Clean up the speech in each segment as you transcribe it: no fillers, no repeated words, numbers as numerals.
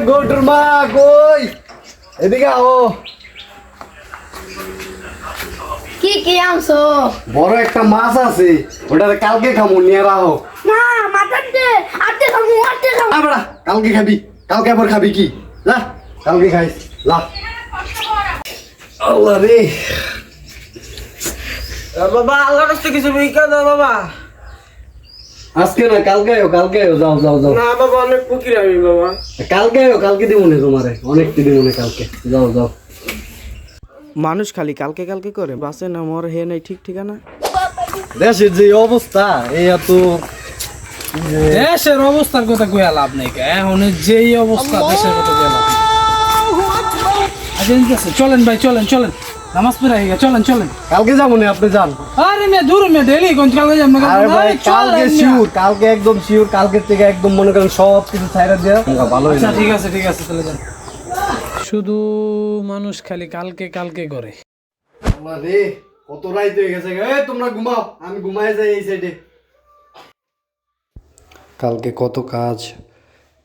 গোটুর মা কই, এদিকে আও। কি কি আনছো? বড় একটা মাছ আছে, ওটা কালকে খামু, নিয়ে রাখো। না মাটন দে, আজকে খামু, আজকে খামু। না বড়া, কালকে খাবি, কালকে আবার খাবি কি? না কালকে খাইস, লা। আল্লাহ রে বাবা, আল্লাহর রাস্তায় কিছু ভিক্ষা দাও বাবা। আজকে না, কালকে আয়ো, কালকে আয়ো, যাও যাও যাও। না বাবা, অনেক ফকির আমি বাবা। কালকে আয়ো, কালকে দিব না তোমারে, অনেক দিব না কালকে, যাও যাও। মানুষ খালি কালকে কালকে করে, বাসে না মর হে নাই ঠিক ঠিকানা। দেশের যে অবস্থা, এই এত দেশের অবস্থার কথা কইয়া লাভ নেই, এখন যেই অবস্থা দেশের কথা কইয়া লাভ নেই। আচ্ছা চলেন ভাই, চলেন চলেন, নামাজ পড়ে গিয়ে চলেন চলেন। কালকে যাবো না, আপনি যান। আরে মে দূর মে ডেলি কোন কালকে যাব না? আরে ভাই কালকে শিওর, কালকে একদম শিওর, কালকে থেকে একদম মনে করেন সব কিছু ছাইরা দিয়া ভালো হয়ে আচ্ছা যাবে। ঠিক আছে চলে যান। শুধু মানুষ খালি কালকে কালকে করে। আল্লাহ রে, কত রাইত হয়ে গেছে। এই তোমরা ঘুমাও, আমি ঘুমাই যাই এই সাইডে। কালকে কত কাজ,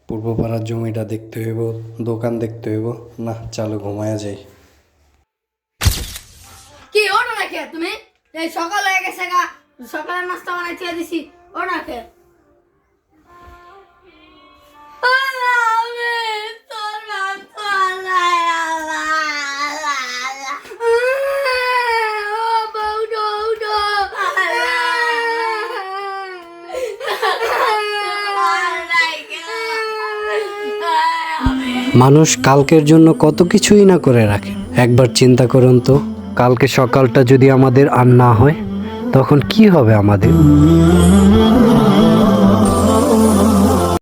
পূর্বপাড়ার জমিটা দেখতে হইব, দোকান দেখতে হইব। না চালু ঘুমায়া যাই। কি ওটা না খেয়ে তুমি? এই সকাল হয়ে গেছে গা, সকালের নাস্তা বানাই খেয়ে দিছি, ও না খেয়ে। মানুষ কালকের জন্য কত কিছুই না করে রাখে। একবার চিন্তা করুন তো, কালকে সকালটা যদি আমাদের আর না হয়, তখন কি হবে আমাদের?